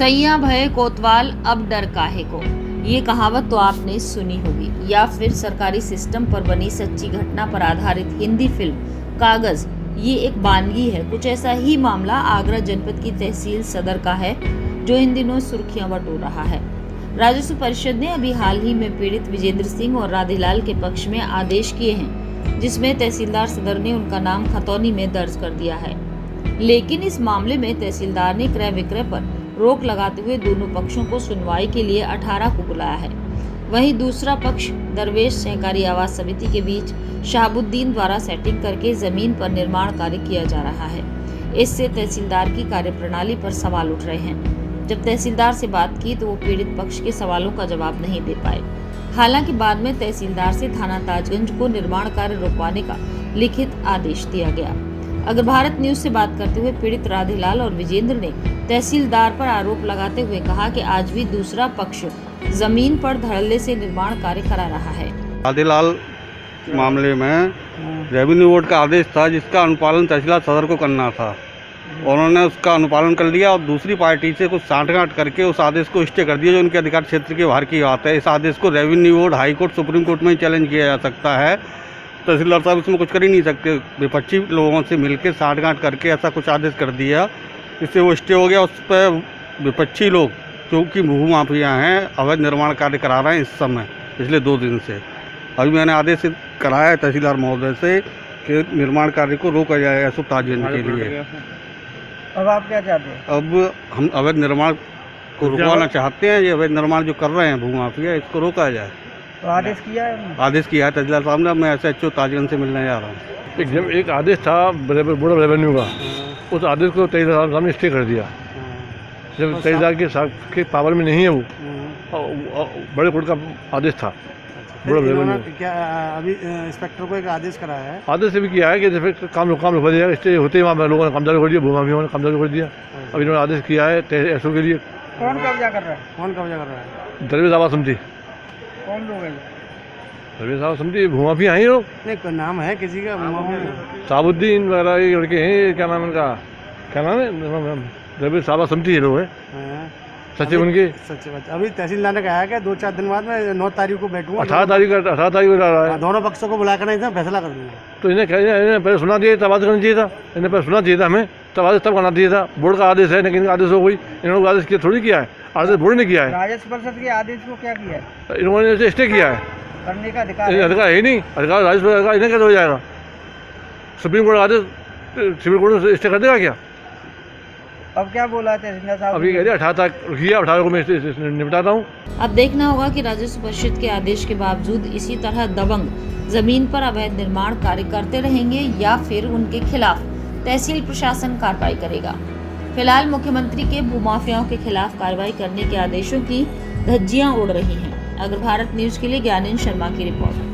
सैया भय कोतवाल अब डर काहे को, ये कहावत तो आपने सुनी होगी, या फिर सरकारी सिस्टम पर बनी सच्ची घटना पर आधारित हिंदी फिल्म कागज ये एक वानगी है। कुछ ऐसा ही मामला आगरा जनपद की तहसील सदर का है, जो इन दिनों सुर्खियां बटोर रहा है। राजस्व परिषद ने अभी हाल ही में पीड़ित विजेंद्र सिंह और राधेलाल के पक्ष में आदेश किए हैं, जिसमें तहसीलदार सदर ने उनका नाम खतौनी में दर्ज कर दिया है। लेकिन इस मामले में तहसीलदार ने क्रय विक्रय पर रोक लगाते हुए दोनों पक्षों को सुनवाई के लिए 18 को बुलाया है। वहीं दूसरा पक्ष दरवेश सहकारी आवास समिति के बीच शहाबुद्दीन द्वारा सेटिंग करके जमीन पर निर्माण कार्य किया जा रहा है। इससे तहसीलदार की कार्यप्रणाली पर सवाल उठ रहे हैं। जब तहसीलदार से बात की तो वो पीड़ित पक्ष के सवालों का जवाब नहीं दे पाए। हालांकि बाद में तहसीलदार से थाना ताजगंज को निर्माण कार्य रोकवाने का लिखित आदेश दिया गया। अगर भारत न्यूज से बात करते हुए पीड़ित राधेलाल और विजेंद्र ने तहसीलदार पर आरोप लगाते हुए कहा कि आज भी दूसरा पक्ष जमीन पर धड़ल्ले से निर्माण कार्य करा रहा है। राधेलाल मामले में रेवेन्यू बोर्ड का आदेश था, जिसका अनुपालन तहसीलदार सदर को करना था। उन्होंने उसका अनुपालन कर लिया और दूसरी पार्टी से कुछ साठगांठ करके उस आदेश को स्टे कर दिया, जो उनके अधिकार क्षेत्र के बाहर की बात है। इस आदेश को revenue board, high court, supreme court में ही चैलेंज किया जा सकता है। तहसीलदार साहब इसमें कुछ कर ही नहीं सकते। विपक्षी लोगों से मिलकर साठगांठ करके ऐसा कुछ आदेश कर दिया, इससे वो स्टे हो गया। उस पर विपक्षी लोग, क्योंकि भूमाफिया हैं, अवैध निर्माण कार्य करा रहे हैं इस समय पिछले 2 दिन से। अभी मैंने आदेश कराया है तहसीलदार महोदय से कि निर्माण कार्य को रोका जाए एसओ ताजगंज के लिए। अब आप क्या चाहते हैं? अब हम अवैध निर्माण को रुकवाना चाहते हैं। ये अवैध निर्माण जो कर रहे हैं भूमाफिया, इसको रोका जाए। तो आदेश किया है? आदेश किया है तहसीलदार साहब ने। मैं एसएचओ ताजगंज से मिलने जा रहा हूँ। एक आदेश था बोर्ड ऑफ रेवेन्यू का, उस आदेश को तहसीलदार साहब ने स्टे कर दिया। जब तहसीलदार के पावर में नहीं है वो, बड़े कोर्ट का आदेश था। क्या अभी इंस्पेक्टर को एक आदेश कराया है? आदेश भी किया है कि जैसे काम रुक दिया, स्टे होते ही वहाँ लोगों ने कब्जा कर दिया, भूमाफियों ने कब्जा कर दिया। अभी इन्होंने आदेश किया है एसओ के लिए। कौन कब्जा कर रहा है? कौन कब्जा कर रहा है? दरवेश आवास समिति। कौन लोग हैं? दरवेश आवास समिति भूमाफिया हैं लोग। नहीं, नाम है किसी का? शहाबुद्दीन वगैरह ये लड़के हैं, क्या नाम इनका, क्या नाम है, दरवेश आवास समिति लोग हैं, सचिव उनके। सचिव अभी तहसीलदार ने कहा है कि 2-4 दिन बाद मैं 9 तारीख को बैठूंगा। 18 तारीख को रहा है। दोनों पक्षों को बुलाकर नहीं था, फैसला कर दूंगा। तो इन्हें पहले सुना दिया, तब आदेश करना चाहिए था। इन्हें पहले सुना चाहिए था हमें, तब आदेश तब करना चाहिए था। बोर्ड का आदेश है, लेकिन इनका आदेश हो गई। इन्होंने आदेश किया थोड़ी किया है, आदेश बोर्ड ने किया है। राजस्व परिषद के आदेश को क्या किया है? इन्होंने स्टे किया है। करने का अधिकार है ही नहीं। अधिकार राजस्व अधिकार इन्हें कैसे हो जाएगा? सुप्रीम कोर्ट आदेश सिविल कोर्ट में स्टे कर देगा क्या? अब क्या बोला तहसीलदार साहब? अभी कह रहे 18 तक रुकिए, 18 को मैं निपटाता हूँ। अब देखना होगा कि राजस्व परिषद के आदेश के बावजूद इसी तरह दबंग जमीन पर अवैध निर्माण कार्य करते रहेंगे या फिर उनके खिलाफ तहसील प्रशासन कार्रवाई करेगा। फिलहाल मुख्यमंत्री के भूमाफियाओं के खिलाफ कार्रवाई करने के आदेशों की धज्जियां उड़ रही हैं। अगर भारत न्यूज के लिए ज्ञानेंद्र शर्मा की रिपोर्ट।